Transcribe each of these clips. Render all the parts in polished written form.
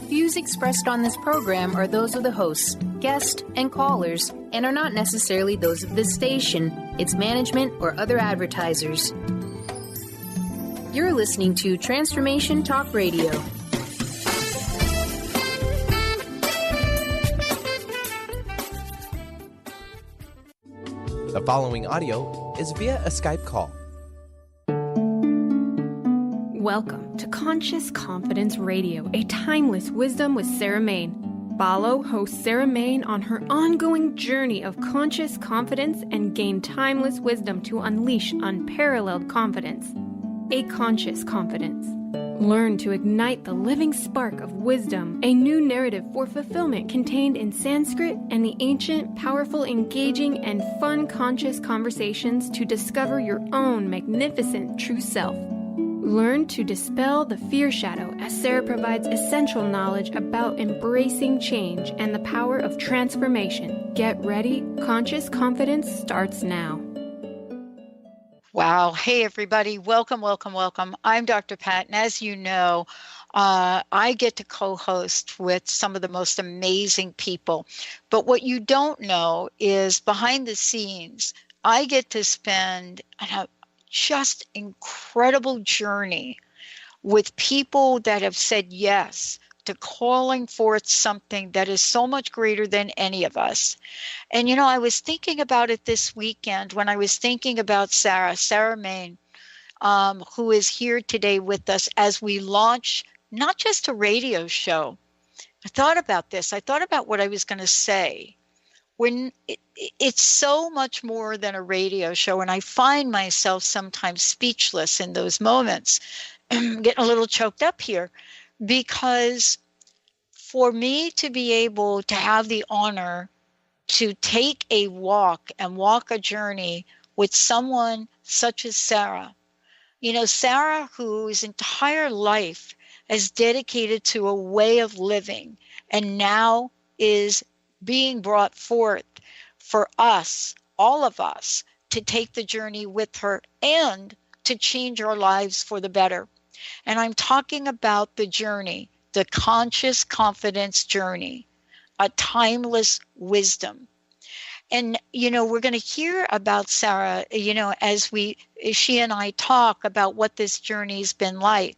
Views expressed on this program are those of the hosts, guests, and callers, and are not necessarily those of this station, its management, or other advertisers. You're listening to Transformation Talk Radio. The following audio is via a Skype call. Welcome to Conscious Confidence Radio, a timeless wisdom with Sarah Main. Follow host Sarah Main on her ongoing journey of conscious confidence and gain timeless wisdom to unleash unparalleled confidence. A conscious confidence. Learn to ignite the living spark of wisdom, a new narrative for fulfillment contained in Sanskrit and the ancient, powerful, engaging, and fun conscious conversations to discover your own magnificent true self. Learn to dispel the fear shadow as Sarah provides essential knowledge about embracing change and the power of transformation. Get ready. Conscious Confidence starts now. Wow. Hey, everybody. Welcome, welcome, welcome. I'm Dr. Pat, and as you know, I get to co-host with some of the most amazing people. But what you don't know is behind the scenes, I get to spend just incredible journey with people that have said yes to calling forth something that is so much greater than any of us. And, you know, I was thinking about it this weekend when I was thinking about Sarah Main, who is here today with us as we launch not just a radio show. I thought about this. I thought about what I was going to say. When it's so much more than a radio show, and I find myself sometimes speechless in those moments. I'm getting a little choked up here, because for me to be able to have the honor to take a walk and walk a journey with someone such as Sarah, you know, Sarah, whose entire life is dedicated to a way of living and now is being brought forth for us, all of us, to take the journey with her and to change our lives for the better. And I'm talking about the journey, the conscious confidence journey, a timeless wisdom. And, you know, we're going to hear about Sarah, you know, as she and I talk about what this journey's been like.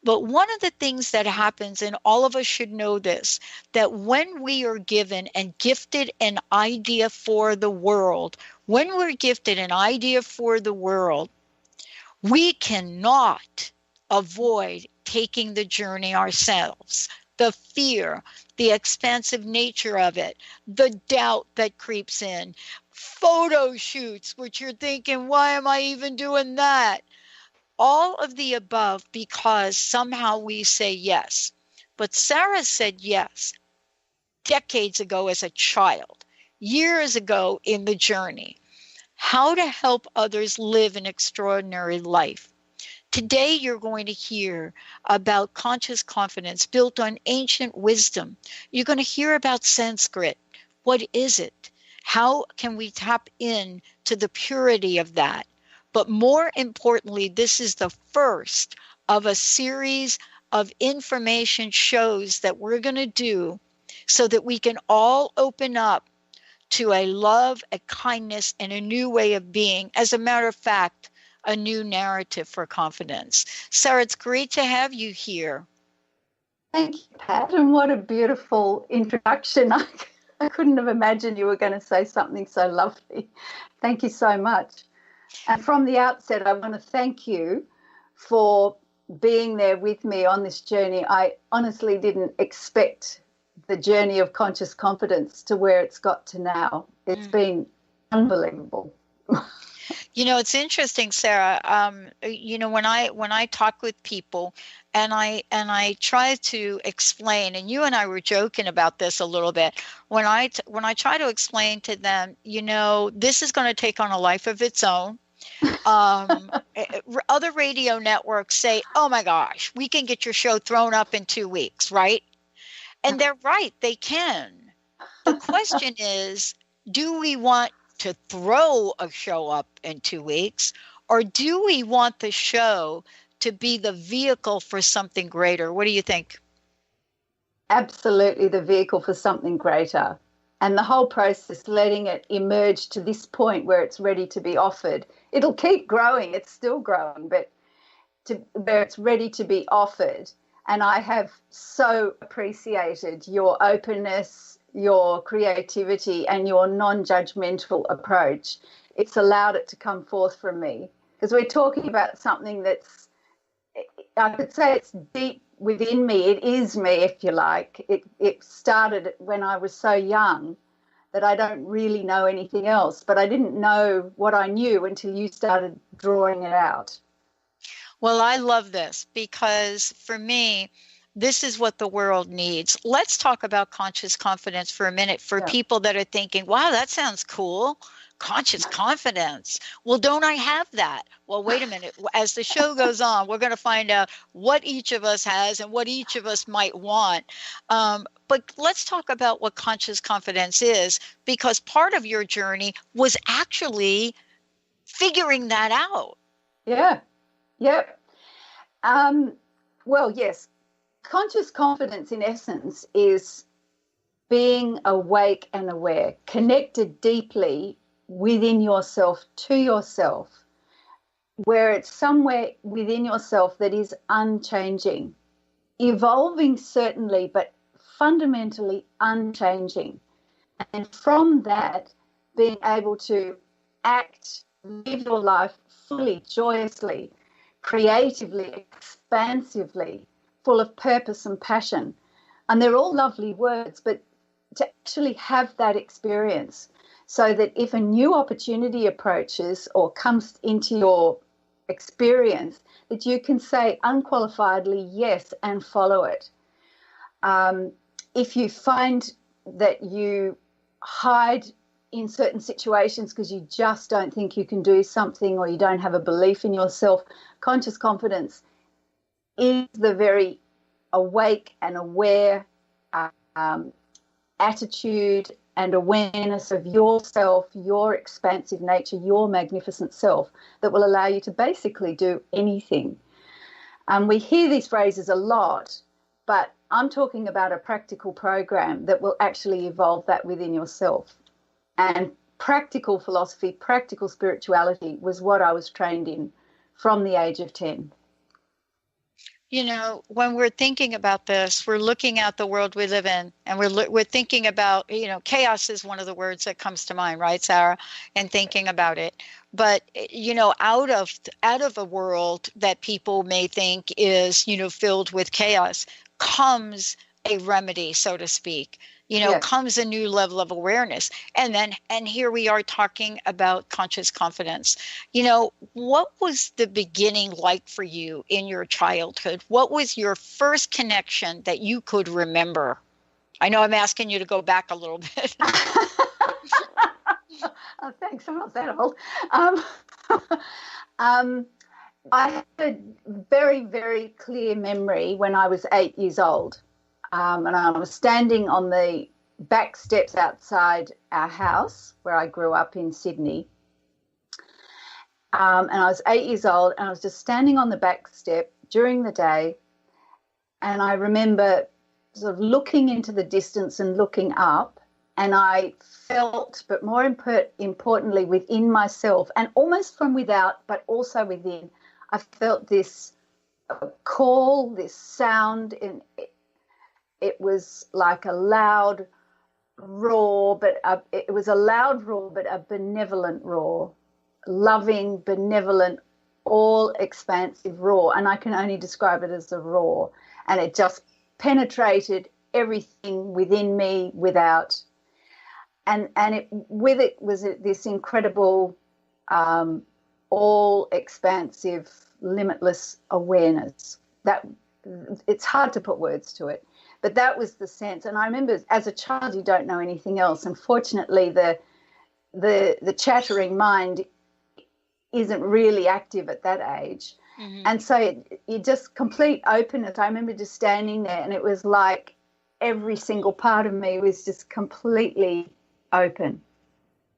But one of the things that happens, and all of us should know this, that when we are given and gifted an idea for the world, when we're gifted an idea for the world, we cannot avoid taking the journey ourselves. The fear, the expansive nature of it, the doubt that creeps in, photo shoots, which you're thinking, why am I even doing that? All of the above, because somehow we say yes. But Sarah said yes decades ago as a child, years ago in the journey, how to help others live an extraordinary life. Today, you're going to hear about conscious confidence built on ancient wisdom. You're going to hear about Sanskrit. What is it? How can we tap in to the purity of that? But more importantly, this is the first of a series of information shows that we're going to do so that we can all open up to a love, a kindness, and a new way of being. As a matter of fact, a new narrative for confidence. Sarah, it's great to have you here. Thank you, Pat. And what a beautiful introduction. I couldn't have imagined you were going to say something so lovely. Thank you so much. And from the outset, I want to thank you for being there with me on this journey. I honestly didn't expect the journey of conscious confidence to where it's got to now. It's been unbelievable. You know, it's interesting, Sarah. You know, when I talk with people and I try to explain, and you and I were joking about this a little bit, when I try to explain to them, you know, this is going to take on a life of its own. Other radio networks say, oh my gosh, we can get your show thrown up in 2 weeks, right? And they're right, they can. The question is, do we want to throw a show up in 2 weeks, or do we want the show to be the vehicle for something greater? What do you think? absolutely the vehicle for something greater. And the whole process, letting it emerge to this point where it's ready to be offered, it'll keep growing. It's still growing, but where it's ready to be offered. And I have so appreciated your openness, your creativity, and your non-judgmental approach. It's allowed it to come forth from me, because we're talking about something that's, I could say it's deep within me. It is me, if you like. It started when I was so young that I don't really know anything else, but I didn't know what I knew until you started drawing it out. Well, I love this, because for me, this is what the world needs. Let's talk about conscious confidence for a minute for people that are thinking, wow, that sounds cool. Conscious confidence. Well, don't I have that? Well, wait a minute. As the show goes on, we're going to find out what each of us has and what each of us might want. But let's talk about what conscious confidence is, because part of your journey was actually figuring that out. Yeah. Yep. Well, yes. Conscious confidence, in essence, is being awake and aware, connected deeply within yourself to yourself, where it's somewhere within yourself that is unchanging, evolving certainly, but fundamentally unchanging. And from that, being able to act, live your life fully, joyously, creatively, expansively, full of purpose and passion. And they're all lovely words, but to actually have that experience, so that if a new opportunity approaches or comes into your experience, that you can say unqualifiedly yes and follow it. If you find that you hide in certain situations because you just don't think you can do something, or you don't have a belief in yourself, conscious confidence is the very awake and aware attitude and awareness of yourself, your expansive nature, your magnificent self, that will allow you to basically do anything. We hear these phrases a lot, but I'm talking about a practical program that will actually evolve that within yourself. And practical philosophy, practical spirituality was what I was trained in from the age of 10. You know, when we're thinking about this, we're looking at the world we live in, and we're thinking about, you know, chaos is one of the words that comes to mind, right, Sarah? And thinking about it. But, you know, out of a world that people may think is, you know, filled with chaos, comes a remedy, so to speak. You know, comes a new level of awareness. And here we are talking about conscious confidence. You know, what was the beginning like for you in your childhood? What was your first connection that you could remember? I know I'm asking you to go back a little bit. Oh, thanks. I'm not that old. I had a very, very clear memory when I was 8 years old. And I was standing on the back steps outside our house where I grew up in Sydney. And I was 8 years old, and I was just standing on the back step during the day. And I remember sort of looking into the distance and looking up, and I felt, but more importantly within myself, and almost from without, but also within, I felt this call, this sound, and it was like a loud roar, but it was a loud roar, but a benevolent roar, loving, benevolent, all expansive roar. And I can only describe it as a roar. And it just penetrated everything within me, without. And with it was this incredible, all expansive, limitless awareness. That it's hard to put words to it. But that was the sense. And I remember as a child, you don't know anything else. Unfortunately, the chattering mind isn't really active at that age. Mm-hmm. And so it just complete openness. I remember just standing there, and it was like every single part of me was just completely open.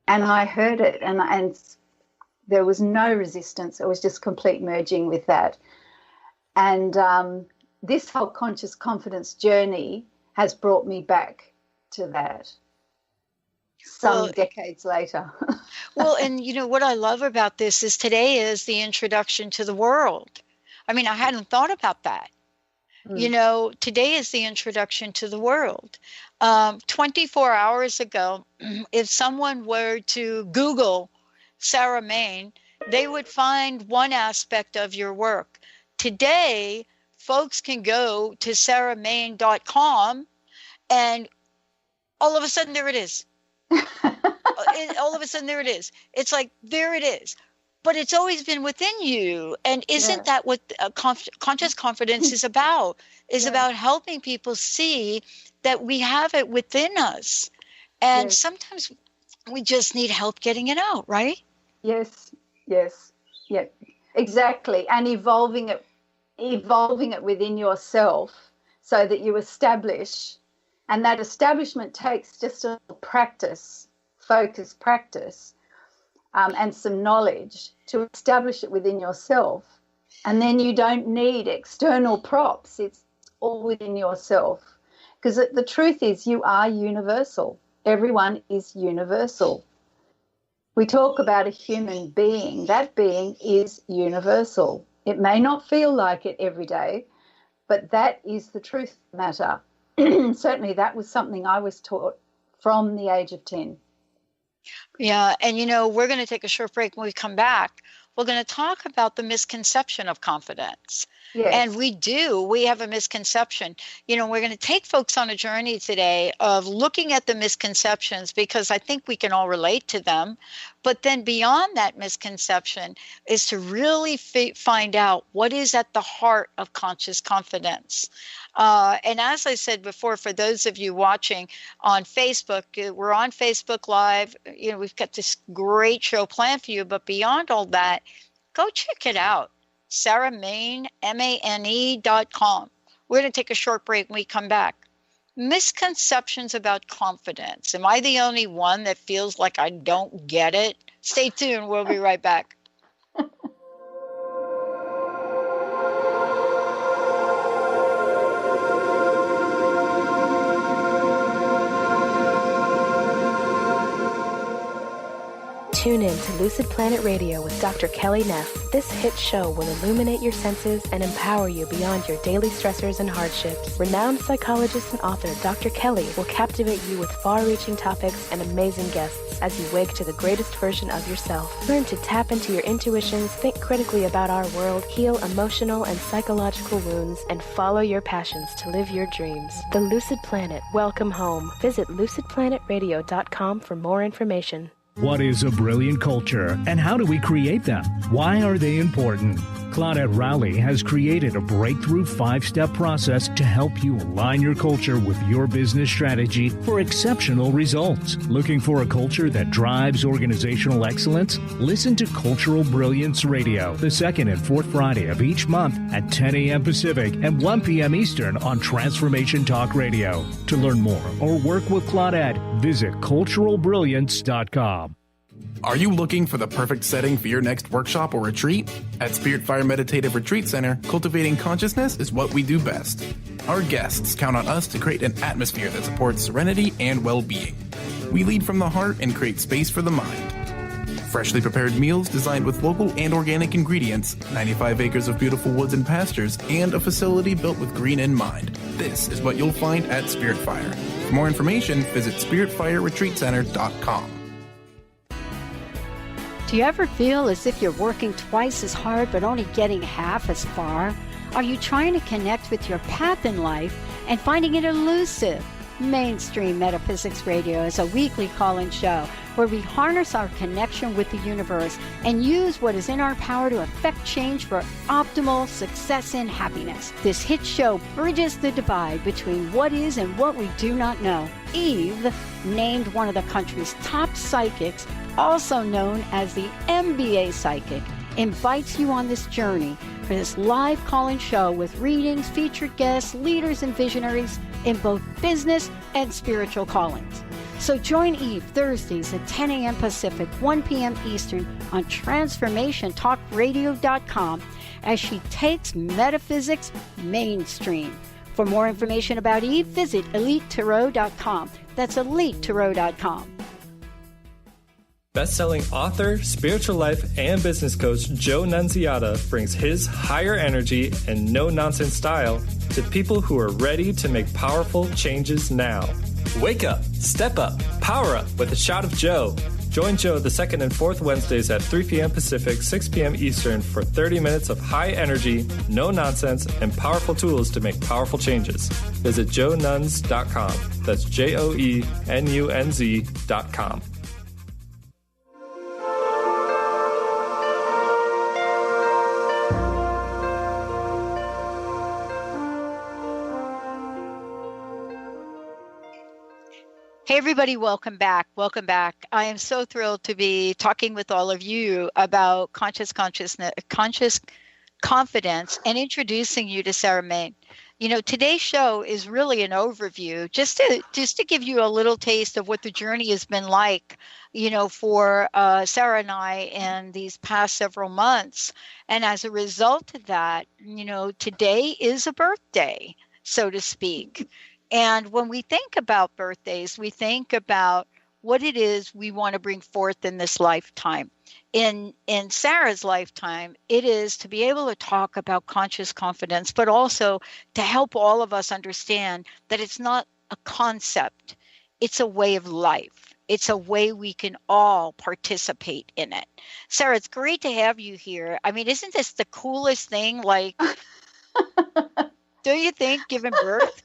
And I heard it, and there was no resistance. It was just complete merging with that. And this whole conscious confidence journey has brought me back to that some decades later. Well, and what I love about this is today is the introduction to the world. I mean, I hadn't thought about that. Today is the introduction to the world. 24 hours ago, if someone were to Google Sarah Main, they would find one aspect of your work. Today, folks can go to sarahmain.com and all of a sudden there it is. All of a sudden there it is. It's like, there it is. But it's always been within you. And isn't that what conscious confidence is about? Is about helping people see that we have it within us. And sometimes we just need help getting it out, right? Yes, exactly. And evolving it within yourself so that you establish, and that establishment takes just a practice, focused practice, and some knowledge to establish it within yourself. And then you don't need external props. It's all within yourself. Because the truth is, you are universal. Everyone is universal. We talk about a human being. That being is universal. It may not feel like it every day, but that is the truth of the matter. Certainly that was something I was taught from the age of 10. Yeah, and we're going to take a short break. When we come back, we're going to talk about the misconception of confidence. Yes. And we have a misconception. We're going to take folks on a journey today of looking at the misconceptions, because I think we can all relate to them. But then beyond that misconception is to really find out what is at the heart of conscious confidence. And as I said before, for those of you watching on Facebook, we're on Facebook Live. We've got this great show planned for you. But beyond all that, go check it out. SarahMain, MANE.com. We're going to take a short break when we come back. Misconceptions about confidence. Am I the only one that feels like I don't get it? Stay tuned. We'll be right back. Tune in to Lucid Planet Radio with Dr. Kelly Neff. This hit show will illuminate your senses and empower you beyond your daily stressors and hardships. Renowned psychologist and author Dr. Kelly will captivate you with far-reaching topics and amazing guests as you wake to the greatest version of yourself. Learn to tap into your intuitions, think critically about our world, heal emotional and psychological wounds, and follow your passions to live your dreams. The Lucid Planet. Welcome home. Visit lucidplanetradio.com for more information. What is a brilliant culture, and how do we create them? Why are they important? Claudette Rowley has created a breakthrough 5-step process to help you align your culture with your business strategy for exceptional results. Looking for a culture that drives organizational excellence? Listen to Cultural Brilliance Radio, the second and fourth Friday of each month at 10 a.m. Pacific and 1 p.m. Eastern on Transformation Talk Radio. To learn more or work with Claudette, visit culturalbrilliance.com. Are you looking for the perfect setting for your next workshop or retreat? At Spiritfire Meditative Retreat Center, cultivating consciousness is what we do best. Our guests count on us to create an atmosphere that supports serenity and well-being. We lead from the heart and create space for the mind. Freshly prepared meals designed with local and organic ingredients, 95 acres of beautiful woods and pastures, and a facility built with green in mind. This is what you'll find at Spiritfire. For more information, visit spiritfireretreatcenter.com. Do you ever feel as if you're working twice as hard but only getting half as far? Are you trying to connect with your path in life and finding it elusive? Mainstream Metaphysics Radio is a weekly call-in show where we harness our connection with the universe and use what is in our power to affect change for optimal success and happiness. This hit show bridges the divide between what is and what we do not know. Eve, named one of the country's top psychics, also known as the MBA Psychic, invites you on this journey for this live call-in show with readings, featured guests, leaders, and visionaries in both business and spiritual callings. So join Eve Thursdays at 10 a.m. Pacific, 1 p.m. Eastern on TransformationTalkRadio.com as she takes metaphysics mainstream. For more information about Eve, visit EliteTarot.com. That's EliteTarot.com. Best-selling author, spiritual life, and business coach Joe Nunziata brings his higher energy and no-nonsense style to people who are ready to make powerful changes now. Wake up, step up, power up with a shot of Joe. Join Joe the 2nd and 4th Wednesdays at 3 p.m. Pacific, 6 p.m. Eastern for 30 minutes of high energy, no nonsense, and powerful tools to make powerful changes. Visit joenuns.com. That's JOENUNZ.com. Hey, everybody, welcome back. Welcome back. I am so thrilled to be talking with all of you about conscious confidence and introducing you to Sarah Main. You know, today's show is really an overview, just to give you a little taste of what the journey has been like, you know, for Sarah and I in these past several months. And as a result of that, you know, today is a birthday, so to speak. And when we think about birthdays, we think about what it is we want to bring forth in this lifetime. In Sarah's lifetime, it is to be able to talk about conscious confidence, but also to help all of us understand that it's not a concept. It's a way of life. It's a way we can all participate in it. Sarah, it's great to have you here. I mean, isn't this the coolest thing? Like, don't you think, giving birth?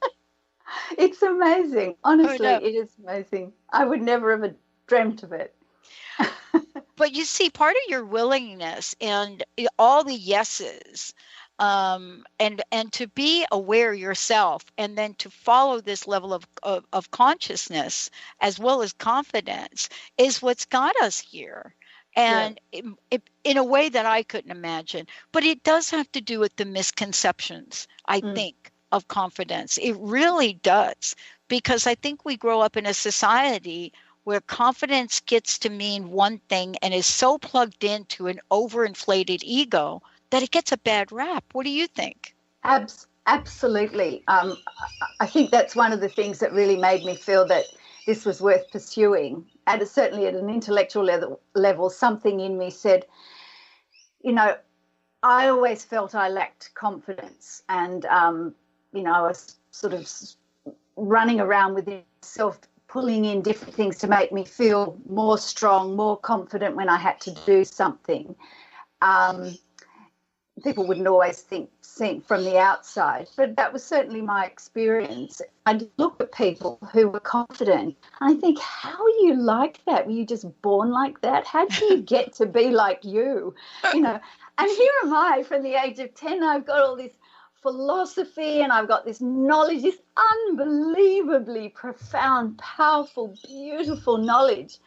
It's amazing. Honestly, it is amazing. I would never have dreamt of it. But you see, part of your willingness and all the yeses, and to be aware yourself, and then to follow this level of consciousness as well as confidence, is what's got us here. And in a way that I couldn't imagine. But it does have to do with the misconceptions, I think, of confidence. It really does, because I think we grow up in a society where confidence gets to mean one thing and is so plugged into an overinflated ego that it gets a bad rap. What do you think? Absolutely. I think that's one of the things that really made me feel that this was worth pursuing. And certainly at an intellectual level, something in me said, you know, I always felt I lacked confidence, and you know, I was sort of running around within myself, pulling in different things to make me feel more strong, more confident when I had to do something. People wouldn't always think from the outside, but that was certainly my experience. I'd look at people who were confident, and I think, how are you like that? Were you just born like that? How do you get to be like you? You know, and here am I from the age of 10, I've got all this philosophy and I've got this knowledge, this unbelievably profound, powerful, beautiful knowledge.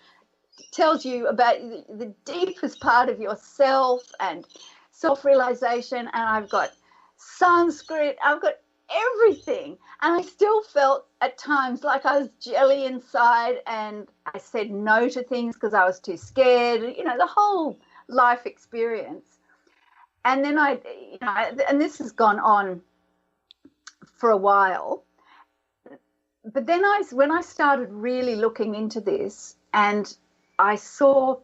It tells you about the deepest part of yourself and self-realization, and I've got Sanskrit, I've got everything, and I still felt at times like I was jelly inside, and I said no to things because I was too scared, you know, the whole life experience. And then and this has gone on for a while, but then when I started really looking into this, and I saw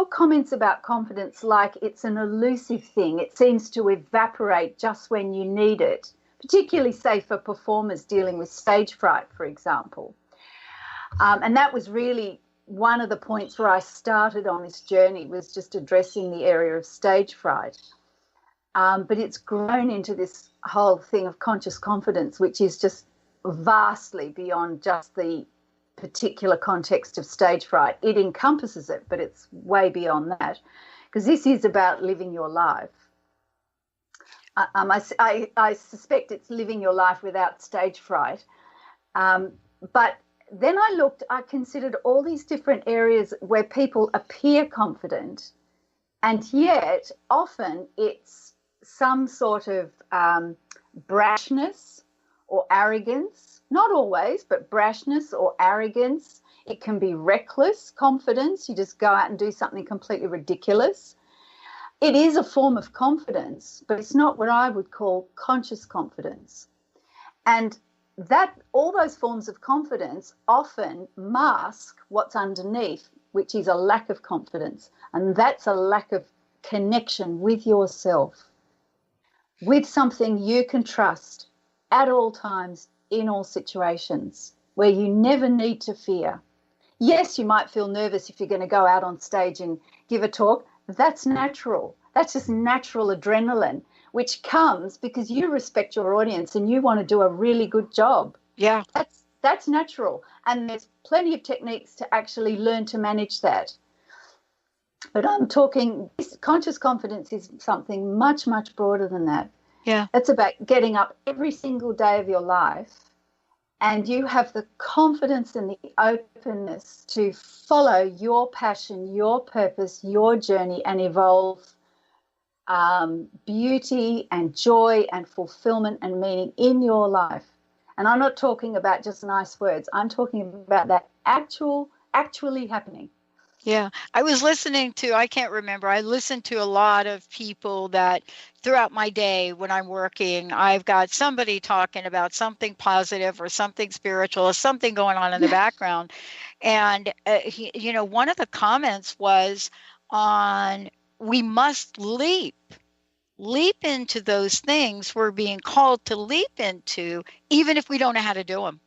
comments about confidence like it's an elusive thing. It seems to evaporate just when you need it, particularly, say, for performers dealing with stage fright, for example. And that was really one of the points where I started on this journey, was just addressing the area of stage fright. But it's grown into this whole thing of conscious confidence, which is just vastly beyond just the particular context of stage fright. It encompasses it, but it's way beyond that, because this is about living your life. I suspect it's living your life without stage fright. But then I considered all these different areas where people appear confident, and yet often it's some sort of brashness or arrogance. Not always, but brashness or arrogance. It can be reckless confidence. You just go out and do something completely ridiculous. it is a form of confidence, but it's not what I would call conscious confidence. And that all those forms of confidence often mask what's underneath, which is a lack of confidence. And that's a lack of connection with yourself, with something you can trust at all times, in all situations, where you never need to fear. Yes, you might feel nervous if you're going to go out on stage and give a talk. That's natural. That's just natural adrenaline, which comes because you respect your audience and you want to do a really good job. Yeah. That's natural. And there's plenty of techniques to actually learn to manage that. But I'm talking, conscious confidence is something much, much broader than that. Yeah. It's about getting up every single day of your life, and you have the confidence and the openness to follow your passion, your purpose, your journey, and evolve beauty and joy and fulfillment and meaning in your life. And I'm not talking about just nice words. I'm talking about that actually happening. Yeah. I was listening to, I can't remember, I listened to a lot of people that throughout my day when I'm working, I've got somebody talking about something positive or something spiritual or something going on in the background. And, one of the comments was on, we must leap into those things we're being called to leap into, even if we don't know how to do them.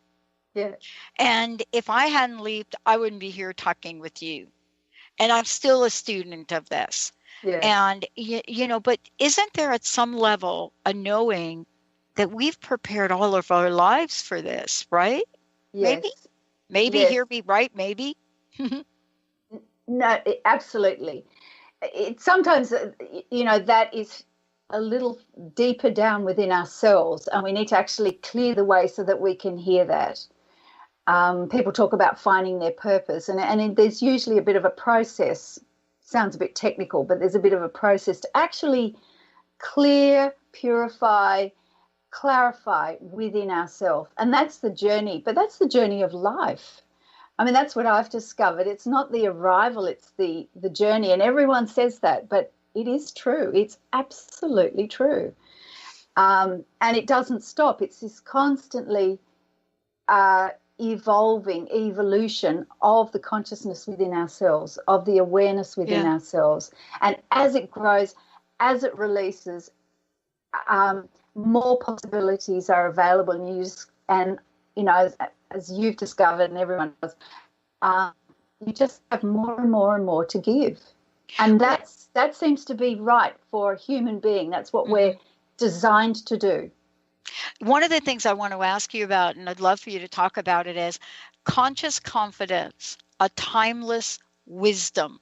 Yeah. And if I hadn't leaped, I wouldn't be here talking with you. And I'm still a student of this. Yeah. And, but isn't there at some level a knowing that we've prepared all of our lives for this, right? Yes. Maybe yes. Hear me right, maybe. No, absolutely. Sometimes, that is a little deeper down within ourselves, and we need to actually clear the way so that we can hear that. People talk about finding their purpose, and there's usually a bit of a process. Sounds a bit technical, but there's a bit of a process to actually clear, purify, clarify within ourselves. And that's the journey, but that's the journey of life. I mean, that's what I've discovered. It's not the arrival, it's the journey. And everyone says that, but it is true. It's absolutely true. And it doesn't stop. It's this constantly evolution of the consciousness within ourselves, of the awareness within ourselves. And as it grows, as it releases, more possibilities are available. And as you've discovered, and everyone does, you just have more and more and more to give. And that seems to be right for a human being. That's what we're designed to do. One of the things I want to ask you about, and I'd love for you to talk about it, is conscious confidence, a timeless wisdom.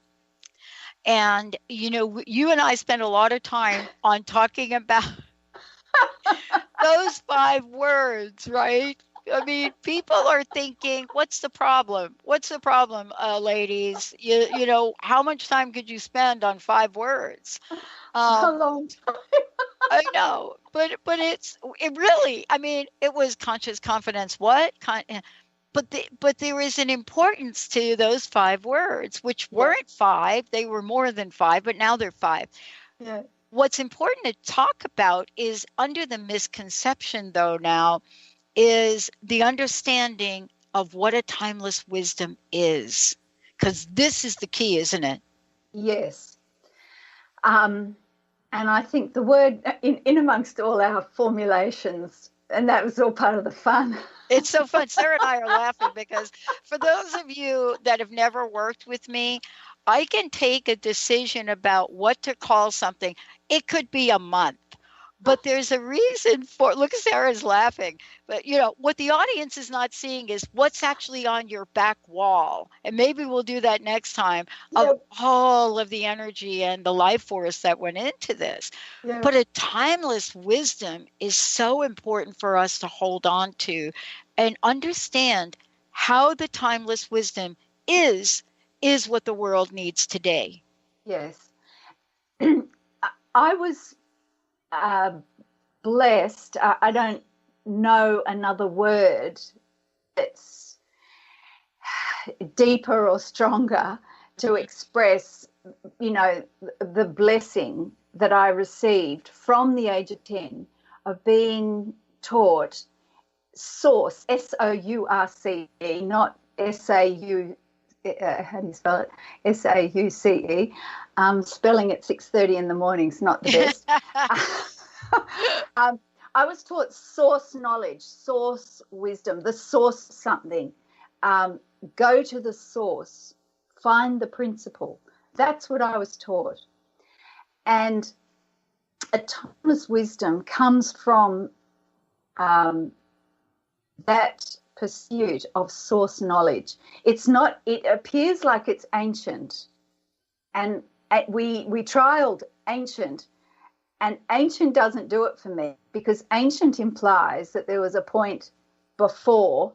And, you and I spend a lot of time on talking about those 5 words, right? I mean, people are thinking, what's the problem? What's the problem, ladies? How much time could you spend on 5 words? A long time. I know, but it really, I mean, it was conscious confidence. What? But there is an importance to those 5 words, which weren't 5. They were more than 5, but now they're 5. Yeah. What's important to talk about is under the misconception, though, now, is the understanding of what a timeless wisdom is. Because this is the key, isn't it? Yes. And I think the word in amongst all our formulations, and that was all part of the fun. It's so fun. Sarah and I are laughing because for those of you that have never worked with me, I can take a decision about what to call something. It could be a month, but there's a reason for, look, Sarah's laughing, but what the audience is not seeing is what's actually on your back wall. And maybe we'll do that next time of all of the energy and the life force that went into this. Yeah. But a timeless wisdom is so important for us to hold on to and understand how the timeless wisdom is what the world needs today. Yes. I was blessed. I don't know another word that's deeper or stronger to express the blessing that I received from the age of 10 of being taught source, S-O-U-R-C-E, not S-A-U, how do you spell it? S-A-U-C-E. Spelling at 6:30 in the morning is not the best. I was taught source knowledge, source wisdom, the source something. Go to the source, find the principle. That's what I was taught. And a timeless wisdom comes from that pursuit of source knowledge. It appears like it's ancient. And we trialed ancient, and ancient doesn't do it for me, because ancient implies that there was a point before.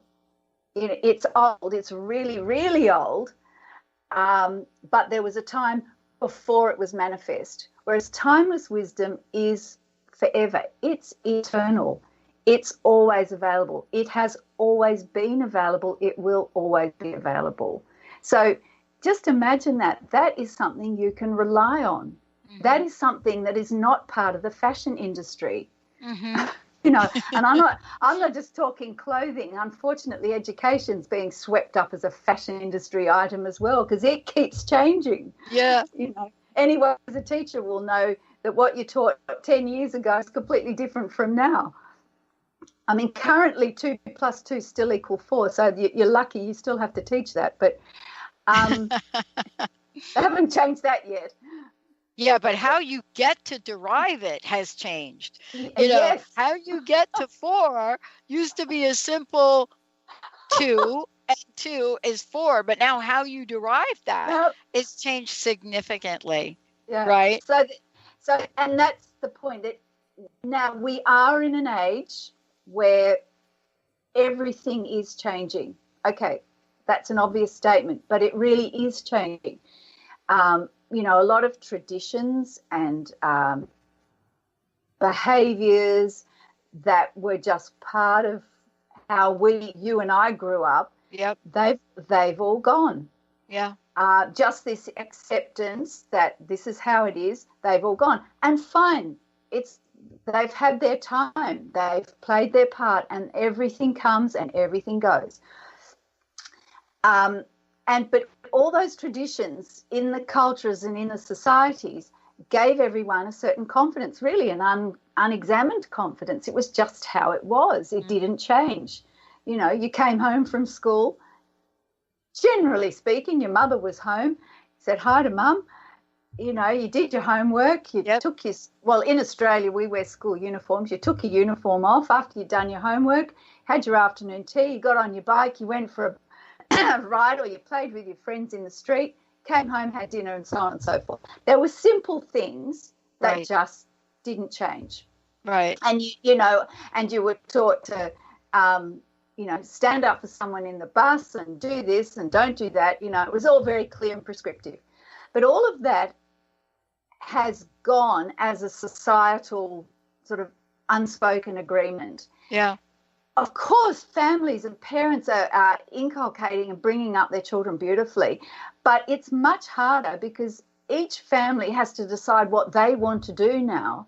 It's old, it's really, really old, but there was a time before it was manifest, whereas timeless wisdom is forever. It's eternal. It's always available. It has always been available. It will always be available. So just imagine that. That is something you can rely on. Mm-hmm. That is something that is not part of the fashion industry. Mm-hmm. And I'm not just talking clothing. Unfortunately, education's being swept up as a fashion industry item as well, because it keeps changing. Yeah. Anyone who's a teacher will know that what you taught 10 years ago is completely different from now. I mean, currently 2 + 2 still equal 4, so you're lucky you still have to teach that, but they haven't changed that yet. Yeah, but how you get to derive it has changed. Yes. How you get to 4 used to be a simple 2, and 2 is 4, but now how you derive that is changed significantly. Yeah. Right? So, and that's the point. That now we are in an age where everything is changing. Okay, that's an obvious statement, but it really is changing. A lot of traditions and behaviors that were just part of how you and I grew up, yep, they've all gone. Yeah. Just this acceptance that this is how it is, they've all gone. And fine, they've had their time, they've played their part, and everything comes and everything goes. But all those traditions in the cultures and in the societies gave everyone a certain confidence, really an unexamined confidence. It was just how it was. It didn't change. You came home from school. Generally speaking, your mother was home, said hi to mum. You did your homework. You took in Australia, we wear school uniforms. You took your uniform off after you'd done your homework, had your afternoon tea, you got on your bike, you went for a ride, or you played with your friends in the street, came home, had dinner, and so on and so forth. There were simple things that just didn't change. Right. And you were taught to stand up for someone in the bus and do this and don't do that. It was all very clear and prescriptive. But all of that has gone as a societal sort of unspoken agreement. Yeah. Of course, families and parents are inculcating and bringing up their children beautifully, but it's much harder because each family has to decide what they want to do now.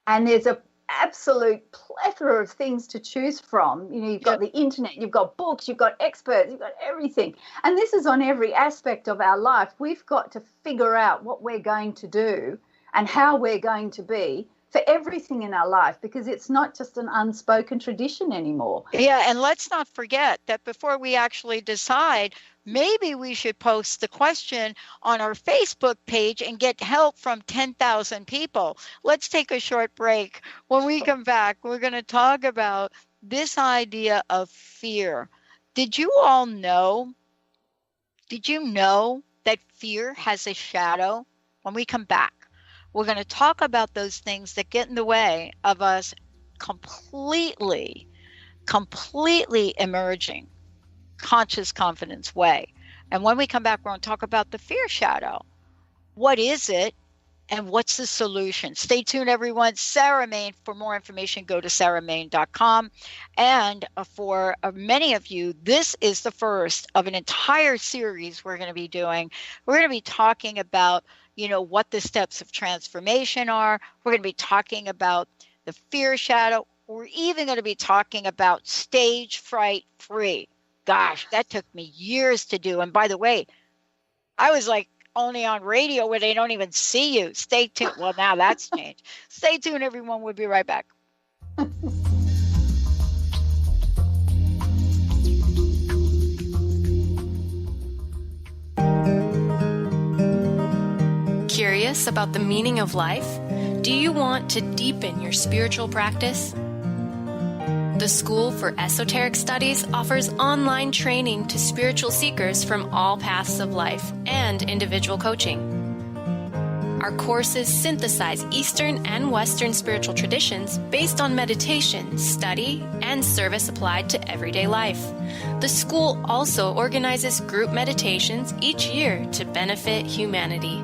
And there's an absolute plethora of things to choose from. You've got the internet, you've got books, you've got experts, you've got everything. And this is on every aspect of our life. We've got to figure out what we're going to do and how we're going to be for everything in our life, because it's not just an unspoken tradition anymore. Yeah, and let's not forget that before we actually decide, maybe we should post the question on our Facebook page and get help from 10,000 people. Let's take a short break. When we come back, we're going to talk about this idea of fear. Did you know that fear has a shadow? When we come back, we're going to talk about those things that get in the way of us completely emerging conscious confidence way. And when we come back, we're going to talk about the fear shadow. What is it and what's the solution? Stay tuned, everyone. Sarah Main. For more information, go to sarahmain.com. And for many of you, this is the first of an entire series we're going to be doing. We're going to be talking about, what the steps of transformation are. We're going to be talking about the fear shadow. We're even going to be talking about stage fright free. Gosh, that took me years to do. And by the way, I was like, only on radio where they don't even see you. Stay tuned. Well, now that's changed. Stay tuned, everyone. We'll be right back. Curious about the meaning of life? Do you want to deepen your spiritual practice? The School for Esoteric Studies offers online training to spiritual seekers from all paths of life and individual coaching. Our courses synthesize Eastern and Western spiritual traditions based on meditation, study, and service applied to everyday life. The school also organizes group meditations each year to benefit humanity.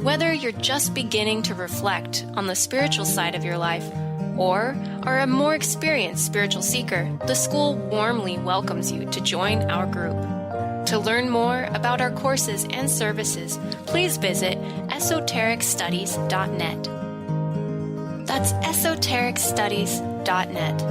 Whether you're just beginning to reflect on the spiritual side of your life, or are a more experienced spiritual seeker, the school warmly welcomes you to join our group. To learn more about our courses and services, please visit esotericstudies.net. That's esotericstudies.net.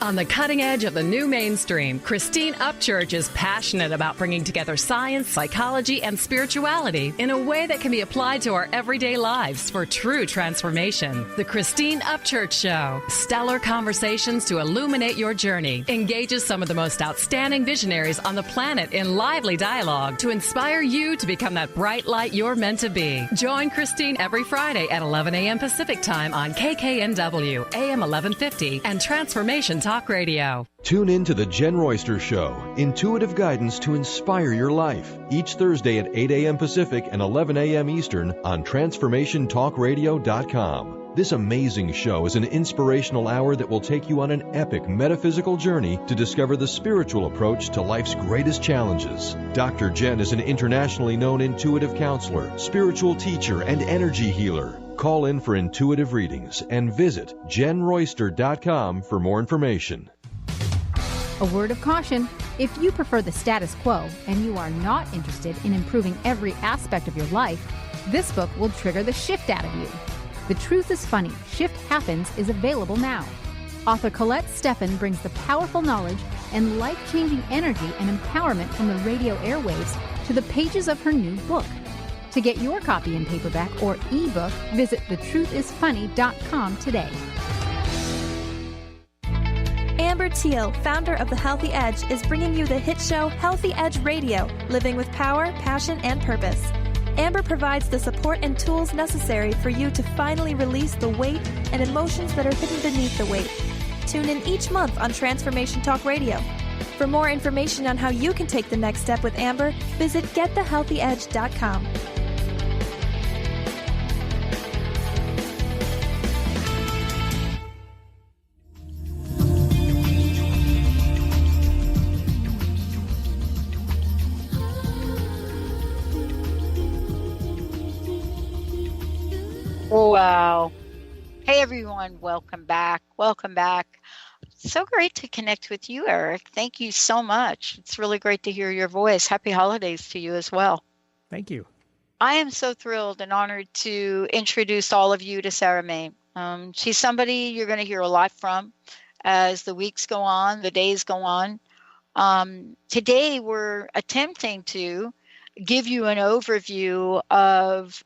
On the cutting edge of the new mainstream, Christine Upchurch is passionate about bringing together science, psychology, and spirituality in a way that can be applied to our everyday lives for true transformation. The Christine Upchurch Show, stellar conversations to illuminate your journey, engages some of the most outstanding visionaries on the planet in lively dialogue to inspire you to become that bright light you're meant to be. Join Christine every Friday at 11 a.m. Pacific Time on KKNW, AM 1150, and Transformation Talk Radio. Tune in to The Jen Royster Show, intuitive guidance to inspire your life, each Thursday at 8 a.m. Pacific and 11 a.m. Eastern on TransformationTalkRadio.com. This amazing show is an inspirational hour that will take you on an epic metaphysical journey to discover the spiritual approach to life's greatest challenges. Dr. Jen is an internationally known intuitive counselor, spiritual teacher, and energy healer. Call in for intuitive readings and visit JenRoyster.com for more information. A word of caution: if you prefer the status quo and you are not interested in improving every aspect of your life, this book will trigger the shift out of you. The Truth is Funny, Shift Happens is available now. Author Colette Steffen brings the powerful knowledge and life-changing energy and empowerment from the radio airwaves to the pages of her new book. To get your copy in paperback or ebook, visit thetruthisfunny.com today. Amber Teal, founder of The Healthy Edge, is bringing you the hit show Healthy Edge Radio, living with power, passion, and purpose. Amber provides the support and tools necessary for you to finally release the weight and emotions that are hidden beneath the weight. Tune in each month on Transformation Talk Radio. For more information on how you can take the next step with Amber, visit getthehealthyedge.com. Wow. Hey, everyone. Welcome back. Welcome back. So great to connect with you, Eric. Thank you so much. It's really great to hear your voice. Happy holidays to you as well. Thank you. I am so thrilled and honored to introduce all of you to Sarah Main. She's somebody you're going to hear a lot from as the weeks go on, the days go on. Today, we're attempting to give you an overview of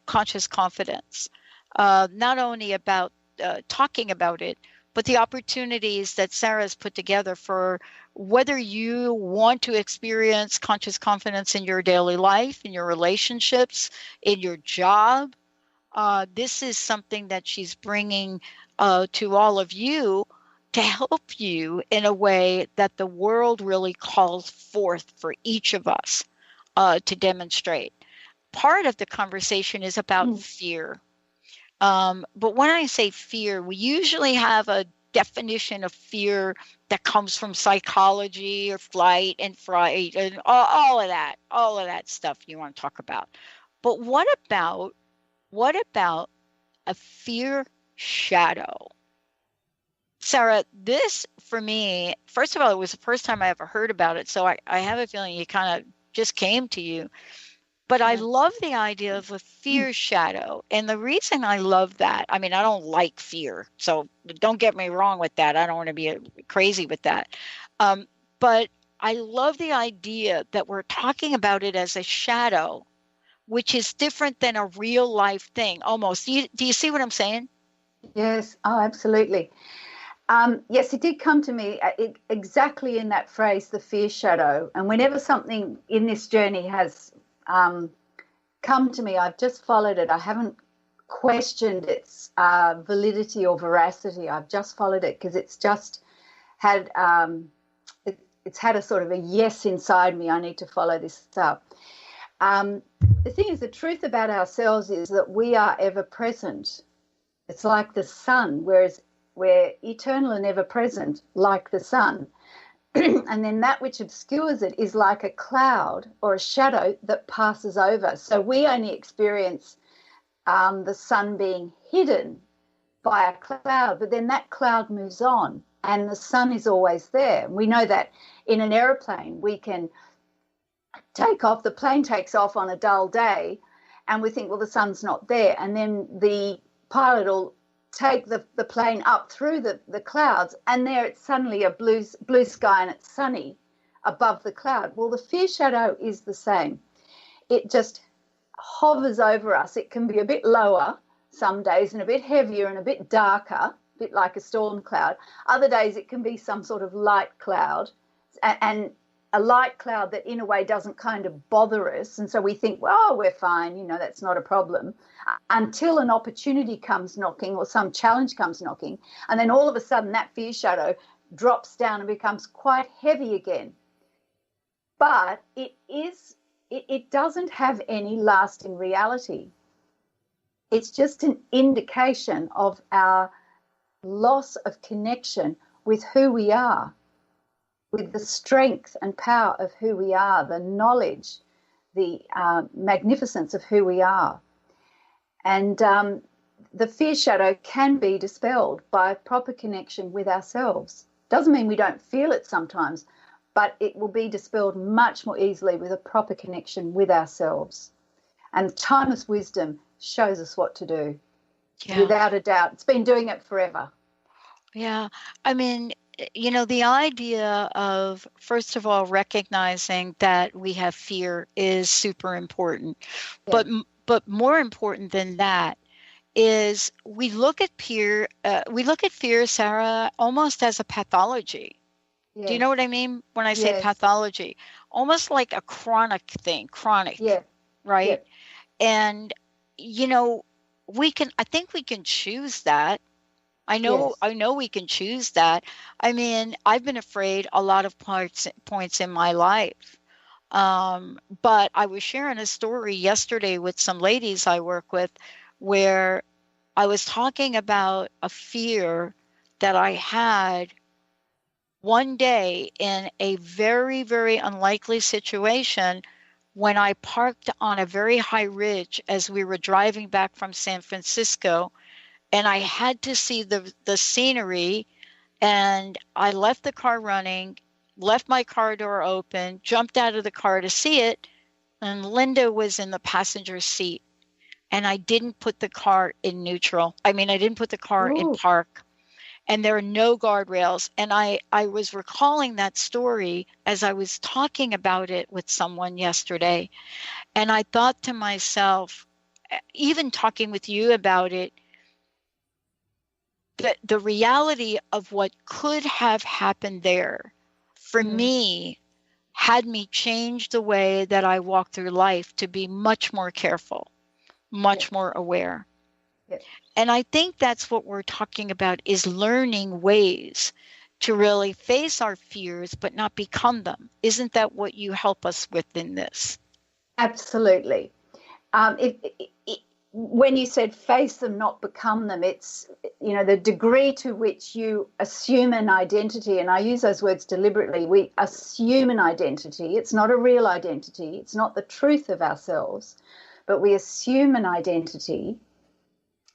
conscious confidence, not only about talking about it, but the opportunities that Sarah's put together for whether you want to experience conscious confidence in your daily life, in your relationships, in your job. This is something that she's bringing to all of you to help you in a way that the world really calls forth for each of us to demonstrate. Part of the conversation is about fear. But when I say fear, we usually have a definition of fear that comes from psychology or flight and fright and all of that stuff you want to talk about. But what about a fear shadow? Sarah, this for me, first of all, it was the first time I ever heard about it. So I have a feeling it kind of just came to you. But I love the idea of a fear shadow. And the reason I love that, I mean, I don't like fear. So don't get me wrong with that. I don't want to be crazy with that. But I love the idea that we're talking about it as a shadow, which is different than a real life thing almost. Do you see what I'm saying? Yes. Oh, absolutely. Yes, it did come to me exactly in that phrase, the fear shadow. And whenever something in this journey has come to me, I've just followed it. I haven't questioned its validity or veracity. I've just followed it because it's just had it's had a sort of a yes inside me. I need to follow this up. The thing is, the truth about ourselves is that we are ever present. It's like the sun, whereas we're eternal and ever present, like the sun. And then that which obscures it is like a cloud or a shadow that passes over. So we only experience the sun being hidden by a cloud, but then that cloud moves on and the sun is always there. We know that in an aeroplane, we can take off, the plane takes off on a dull day and we think, well, the sun's not there. And then the pilot will take the plane up through the clouds, and there it's suddenly a blue sky and it's sunny above the cloud. Well, the fear shadow is the same. It just hovers over us. It can be a bit lower some days and a bit heavier and a bit darker, a bit like a storm cloud. Other days it can be some sort of light cloud, and a light cloud that in a way doesn't kind of bother us. And so we think, well, we're fine, that's not a problem, until an opportunity comes knocking or some challenge comes knocking. And then all of a sudden that fear shadow drops down and becomes quite heavy again. But it doesn't have any lasting reality. It's just an indication of our loss of connection with who we are, with the strength and power of who we are, the knowledge, the magnificence of who we are. And the fear shadow can be dispelled by proper connection with ourselves. Doesn't mean we don't feel it sometimes, but it will be dispelled much more easily with a proper connection with ourselves. And timeless wisdom shows us what to do, without a doubt. It's been doing it forever. Yeah. I mean, the idea of, first of all, recognizing that we have fear is super important. Yeah. But more important than that is we look at fear, Sarah, almost as a pathology. Yes. Do you know what I mean when I say pathology? Almost like a chronic thing, right? Yeah. And, I think we can choose that. I know we can choose that. I mean, I've been afraid a lot of points in my life. But I was sharing a story yesterday with some ladies I work with where I was talking about a fear that I had one day in a very, very unlikely situation when I parked on a very high ridge as we were driving back from San Francisco. And I had to see the scenery, and I left the car running, left my car door open, jumped out of the car to see it, and Linda was in the passenger seat. And I didn't put the car in neutral. I mean, I didn't put the car in park. And there are no guardrails. And I was recalling that story as I was talking about it with someone yesterday. And I thought to myself, even talking with you about it, the reality of what could have happened there for me had me change the way that I walk through life to be much more careful, much more aware. Yes. And I think that's what we're talking about, is learning ways to really face our fears but not become them. Isn't that what you help us with in this? Absolutely. when you said face them, not become them, it's, the degree to which you assume an identity, and I use those words deliberately. We assume an identity. It's not a real identity. It's not the truth of ourselves, but we assume an identity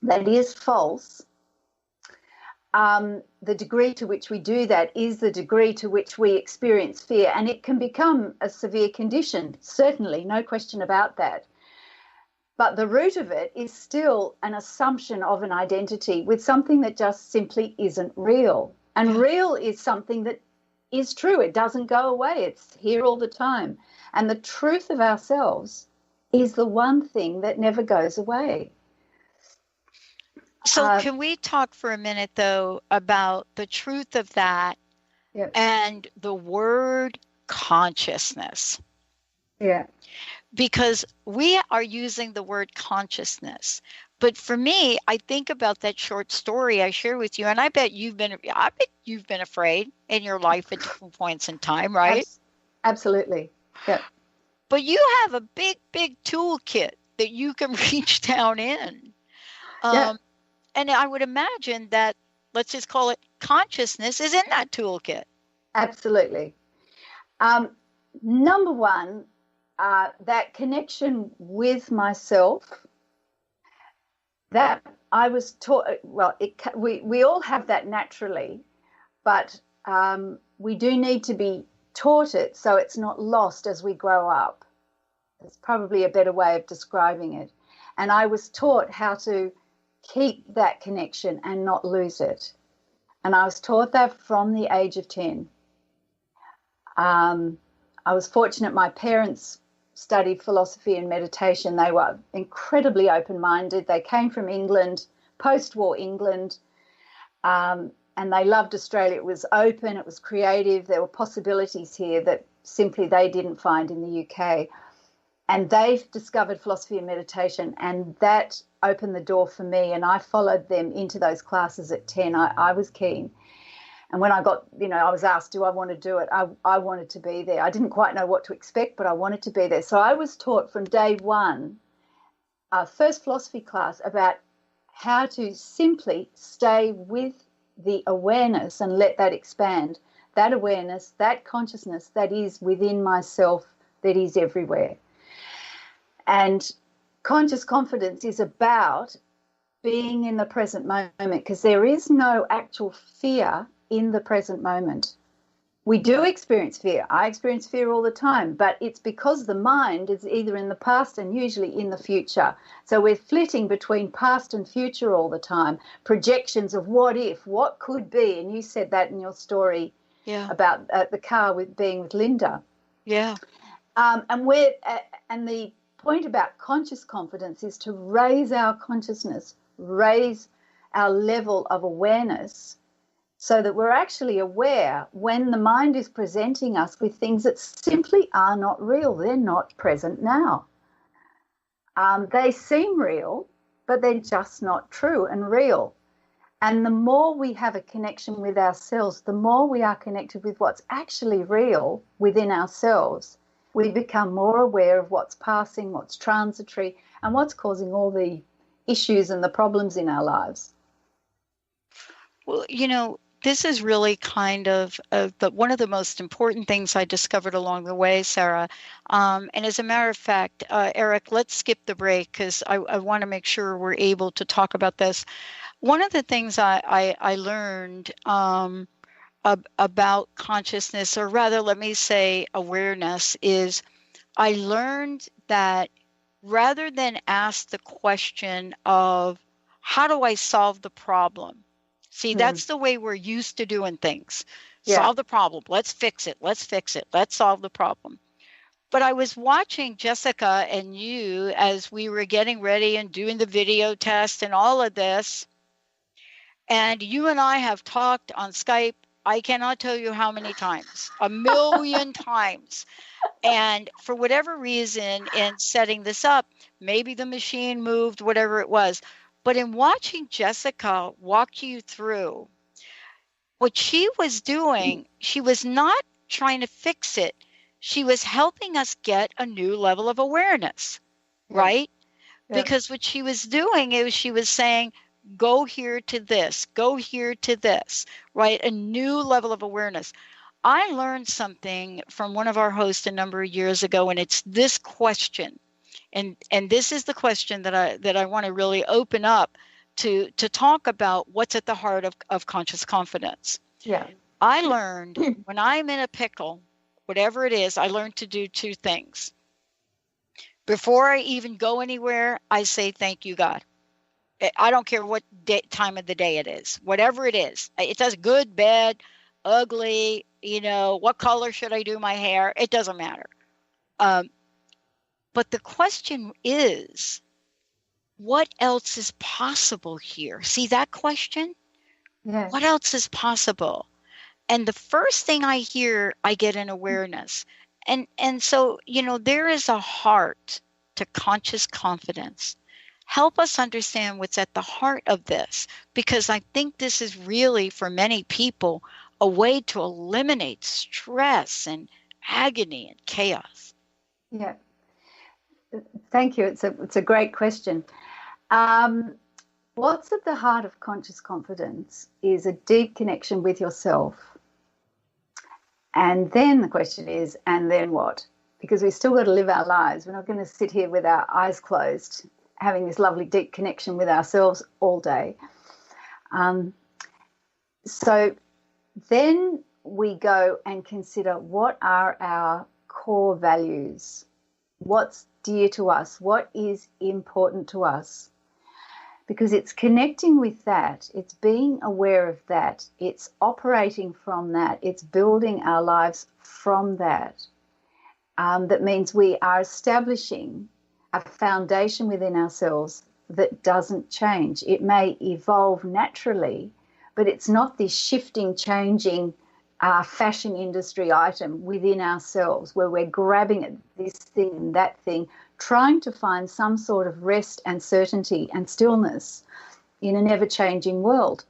that is false. The degree to which we do that is the degree to which we experience fear, and it can become a severe condition, certainly, no question about that. But the root of it is still an assumption of an identity with something that just simply isn't real. And real is something that is true. It doesn't go away. It's here all the time. And the truth of ourselves is the one thing that never goes away. So can we talk for a minute, though, about the truth of that and the word consciousness? Yeah. Because we are using the word consciousness. But for me, I think about that short story I share with you, and I bet you've been afraid in your life at different points in time, right? Absolutely. Yeah. But you have a big, big toolkit that you can reach down in. And I would imagine that, let's just call it consciousness, is in that toolkit. Absolutely. Number one, that connection with myself, that I was taught, we all have that naturally, but we do need to be taught it so it's not lost as we grow up. It's probably a better way of describing it. And I was taught how to keep that connection and not lose it. And I was taught that from the age of 10. I was fortunate. My parents studied philosophy and meditation. They were incredibly open-minded. They came from England, post-war England, and they loved Australia. It was open, it was creative. There were possibilities here that simply they didn't find in the UK. And they discovered philosophy and meditation, and that opened the door for me, and I followed them into those classes at 10. I was keen. And when I got, I was asked, do I want to do it? I wanted to be there. I didn't quite know what to expect, but I wanted to be there. So I was taught from day one, first philosophy class, about how to simply stay with the awareness and let that expand. That awareness, that consciousness that is within myself, that is everywhere. And conscious confidence is about being in the present moment, because there is no actual fear in the present moment. We do experience fear. I experience fear all the time, but it's because the mind is either in the past and usually in the future. So we're flitting between past and future all the time, projections of what if, what could be. And you said that in your story about the car being with Linda. Yeah. And the point about conscious confidence is to raise our consciousness, raise our level of awareness, so that we're actually aware when the mind is presenting us with things that simply are not real. They're not present now. They seem real, but they're just not true and real. And the more we have a connection with ourselves, the more we are connected with what's actually real within ourselves, we become more aware of what's passing, what's transitory, and what's causing all the issues and the problems in our lives. Well, this is really kind of one of the most important things I discovered along the way, Sarah. And as a matter of fact, Eric, let's skip the break because I want to make sure we're able to talk about this. One of the things I learned about consciousness, or rather, let me say awareness, is I learned that rather than ask the question of how do I solve the problem? See, that's the way we're used to doing things. Solve the problem. Let's fix it. Let's fix it. Let's solve the problem. But I was watching Jessica and you as we were getting ready and doing the video test and all of this. And you and I have talked on Skype, I cannot tell you how many times, 1,000,000 times. And for whatever reason, in setting this up, maybe the machine moved, whatever it was. But in watching Jessica walk you through, what she was doing, she was not trying to fix it. She was helping us get a new level of awareness, right? because what she was doing is she was saying, go here to this, go here to this, right? A new level of awareness. I learned something from one of our hosts a number of years ago, and it's this question. And this is the question that I want to really open up to talk about what's at the heart of conscious confidence. Yeah. I learned when I'm in a pickle, whatever it is, I learned to do two things. Before I even go anywhere, I say, thank you, God. I don't care what time of the day it is, whatever it is. It does good, bad, ugly, what color should I do my hair? It doesn't matter. But the question is, what else is possible here? See that question? Yes. What else is possible? And the first thing I hear, I get an awareness. And so, there is a heart to conscious confidence. Help us understand what's at the heart of this, because I think this is really, for many people, a way to eliminate stress and agony and chaos. Yeah. Thank you. It's a great question. What's at the heart of conscious confidence is a deep connection with yourself. And then the question is, and then what? Because we've still got to live our lives. We're not going to sit here with our eyes closed, having this lovely deep connection with ourselves all day. So then we go and consider, what are our core values? What's dear to us? What is important to us? Because it's connecting with that, it's being aware of that, it's operating from that, it's building our lives from that. That means we are establishing a foundation within ourselves that doesn't change. It may evolve naturally, but it's not this shifting, changing fashion industry item within ourselves where we're grabbing at this thing and that thing, trying to find some sort of rest and certainty and stillness in an ever-changing world.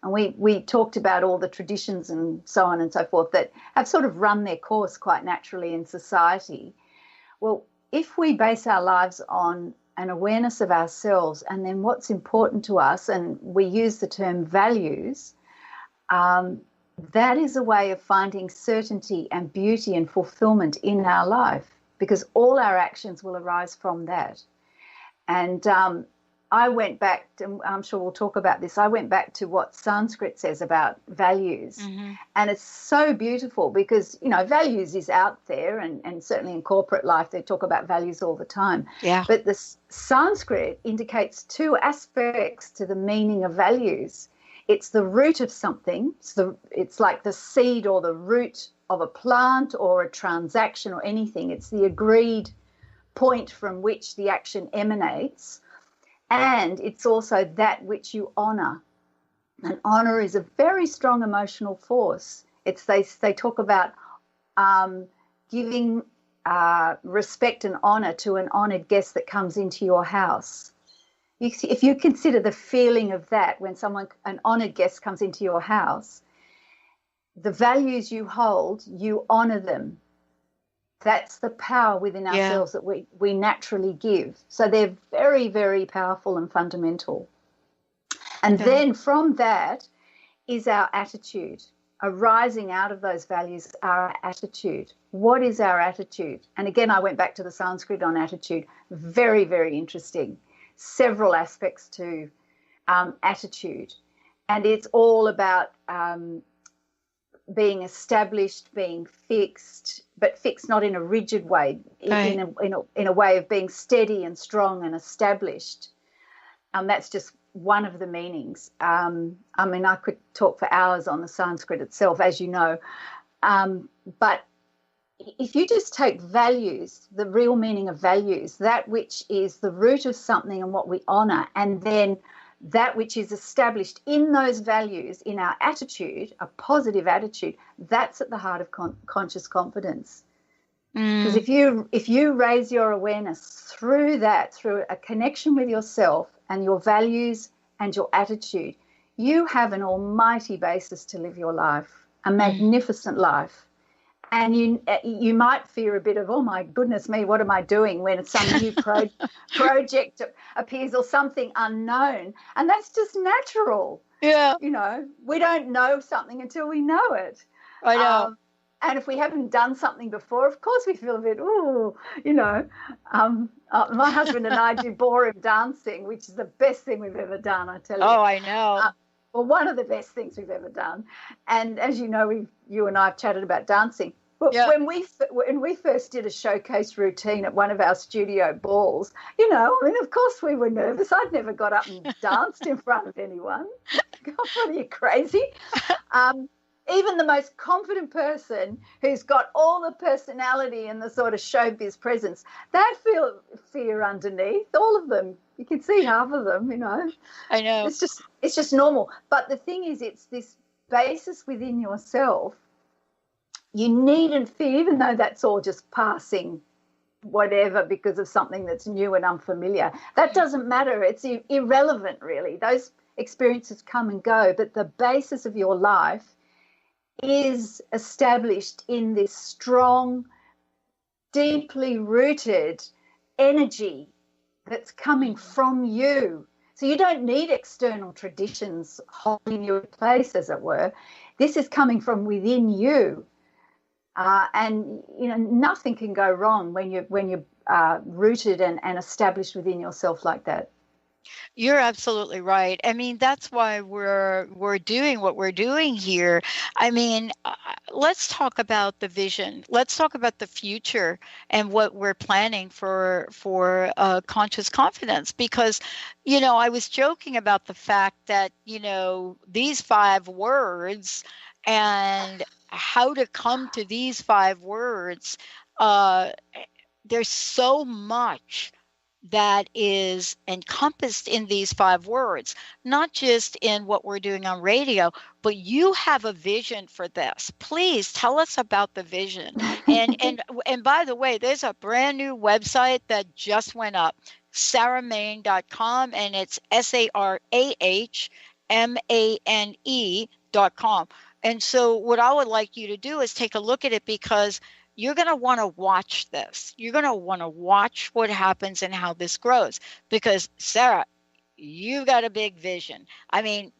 And we talked about all the traditions and so on and so forth that have sort of run their course quite naturally in society. Well, if we base our lives on an awareness of ourselves and then what's important to us, and we use the term values, that is a way of finding certainty and beauty and fulfillment in our life, because all our actions will arise from that. And I went back, and I'm sure we'll talk about this, I went back to what Sanskrit says about values. Mm-hmm. And it's so beautiful because, values is out there, and certainly in corporate life they talk about values all the time. Yeah. But the Sanskrit indicates two aspects to the meaning of values. It's the root of something. It's like the seed or the root of a plant or a transaction or anything. It's the agreed point from which the action emanates. And it's also that which you honour. And honour is a very strong emotional force. They talk about giving respect and honour to an honoured guest that comes into your house. If you consider the feeling of that when an honoured guest comes into your house, the values you hold, you honour them. That's the power within ourselves that we naturally give. So they're very, very powerful and fundamental. And then from that is our attitude. Arising out of those values, our attitude. What is our attitude? And again, I went back to the Sanskrit on attitude. Very, very interesting. Several aspects to attitude. And it's all about being established, being fixed, but fixed not in a rigid way, right. in a way of being steady and strong and established. That's just one of the meanings. I could talk for hours on the Sanskrit itself, as you know. But if you just take values, the real meaning of values, that which is the root of something and what we honour, and then that which is established in those values, in our attitude, a positive attitude, that's at the heart of conscious confidence. Because if you raise your awareness through that, through a connection with yourself and your values and your attitude, you have an almighty basis to live your life, a magnificent life. And you might fear a bit of, oh, my goodness me, what am I doing when some new project appears or something unknown. And that's just natural. Yeah. You know, we don't know something until we know it. I know. And if we haven't done something before, of course we feel a bit, ooh, you know. My husband and I do ballroom dancing, which is the best thing we've ever done, I tell you. Oh, I know. Well, one of the best things we've ever done. And as you know, you and I have chatted about dancing. But when we first did a showcase routine at one of our studio balls, you know, I mean, of course we were nervous. I'd never got up and danced in front of anyone. God, what are you, crazy? Even the most confident person who's got all the personality and the sort of showbiz presence, they feel fear underneath, all of them. You can see half of them, you know. I know. It's just normal. But the thing is, it's this basis within yourself. You needn't fear, even though that's all just passing whatever because of something that's new and unfamiliar. That doesn't matter. It's irrelevant, really. Those experiences come and go, but the basis of your life is established in this strong, deeply rooted energy that's coming from you. So you don't need external traditions holding you in place, as it were. This is coming from within you. And, you know, nothing can go wrong when you're rooted and established within yourself like that. You're absolutely right. I mean, that's why we're doing what we're doing here. I mean, let's talk about the vision. Let's talk about the future and what we're planning for conscious confidence. Because, you know, I was joking about the fact that, you know, these 5 words and how to come to these 5 words, there's so much that is encompassed in these 5 words, not just in what we're doing on radio, but you have a vision for this. Please tell us about the vision. And by the way, there's a brand new website that just went up, sarahmane.com, and it's sarahmane.com. And so what I would like you to do is take a look at it, because you're going to want to watch this. You're going to want to watch what happens and how this grows. Because, Sarah, you've got a big vision. I mean,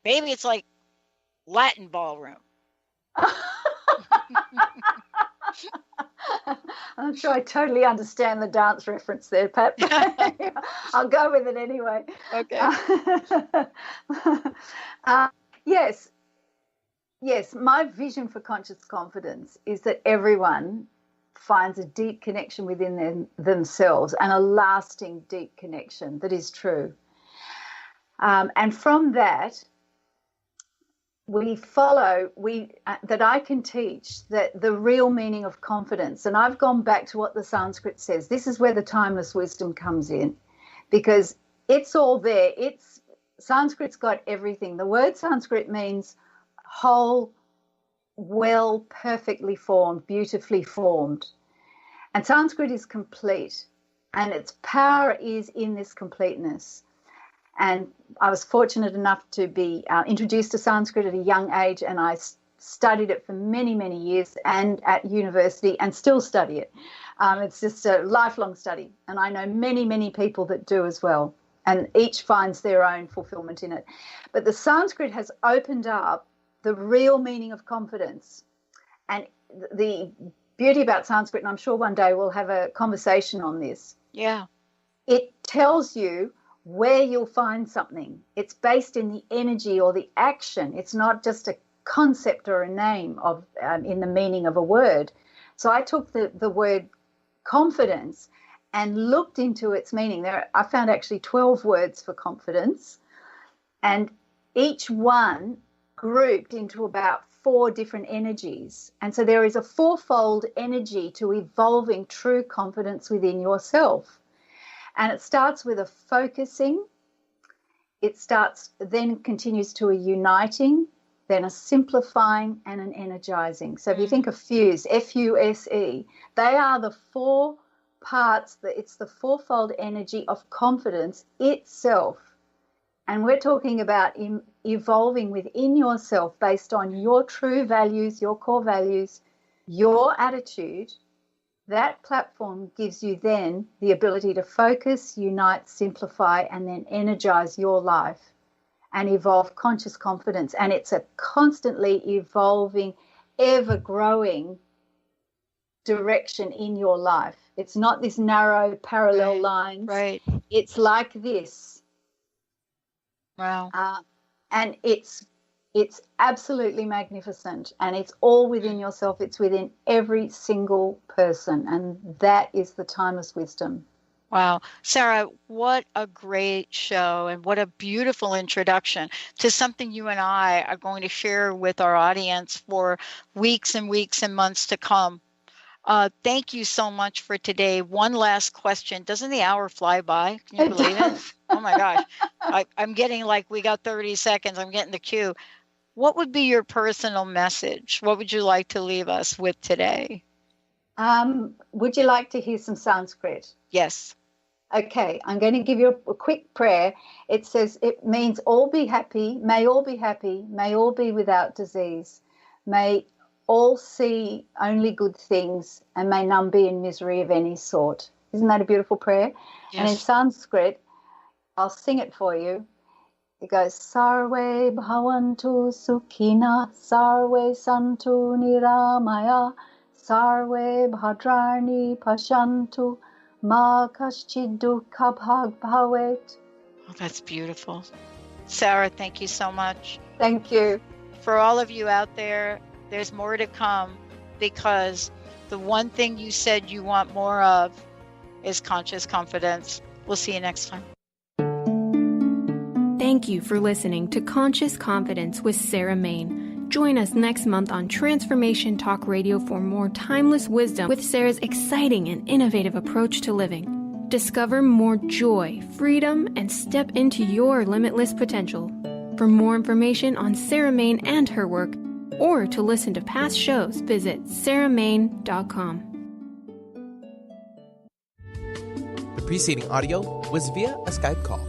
maybe it's like Latin ballroom. I'm sure I totally understand the dance reference there, Pat. I'll go with it anyway. Okay. Yes, my vision for conscious confidence is that everyone finds a deep connection within themselves, and a lasting deep connection that is true. And from that, that I can teach that the real meaning of confidence. And I've gone back to what the Sanskrit says. This is where the timeless wisdom comes in, because it's all there. Sanskrit's got everything. The word Sanskrit means whole, well, perfectly formed, beautifully formed. And Sanskrit is complete, and its power is in this completeness. And I was fortunate enough to be introduced to Sanskrit at a young age, and I studied it for many, many years, and at university, and still study it. It's just a lifelong study, and I know many, many people that do as well, and each finds their own fulfillment in it. But the Sanskrit has opened up the real meaning of confidence. And the beauty about Sanskrit, and I'm sure one day we'll have a conversation on this. Yeah. It tells you where you'll find something. It's based in the energy or the action. It's not just a concept or a name of in the meaning of a word. So I took the word confidence and looked into its meaning. I found actually 12 words for confidence, and each one grouped into about 4 different energies. And so there is a 4-fold energy to evolving true confidence within yourself. And it starts with a focusing. It then continues to a uniting, then a simplifying, and an energizing. So if you think of fuse, F-U-S-E, they are the 4 parts. It's the 4-fold energy of confidence itself. And we're talking about evolving within yourself based on your true values, your core values, your attitude, that platform gives you then the ability to focus, unite, simplify, and then energize your life and evolve conscious confidence. And it's a constantly evolving, ever-growing direction in your life. It's not this narrow parallel lines. Right. It's like this. Wow. And it's absolutely magnificent, and it's all within yourself. It's within every single person, and that is the timeless wisdom. Wow. Sarah, what a great show, and what a beautiful introduction to something you and I are going to share with our audience for weeks and weeks and months to come. Thank you so much for today. One last question. Doesn't the hour fly by? Can you believe it? Oh my gosh. I'm getting like we got 30 seconds. I'm getting the cue. What would be your personal message? What would you like to leave us with today? Would you like to hear some Sanskrit? Yes. Okay, I'm going to give you a quick prayer. It says, it means all be happy, may all be happy, may all be without disease, may all see only good things, and may none be in misery of any sort. Isn't that a beautiful prayer? Yes. And in Sanskrit, I'll sing it for you. It goes, Sarve bhavantu sukhina, sarve santu niramaya, sarve bhadrani pashantu, ma kaschid dukkha bhag bhavet. Oh, that's beautiful. Sarah, thank you so much. Thank you. For all of you out there, there's more to come, because the one thing you said you want more of is conscious confidence. We'll see you next time. Thank you for listening to Conscious Confidence with Sarah Main. Join us next month on Transformation Talk Radio for more timeless wisdom with Sarah's exciting and innovative approach to living. Discover more joy, freedom, and step into your limitless potential. For more information on Sarah Main and her work, or to listen to past shows, visit sarahmain.com. The preceding audio was via a Skype call.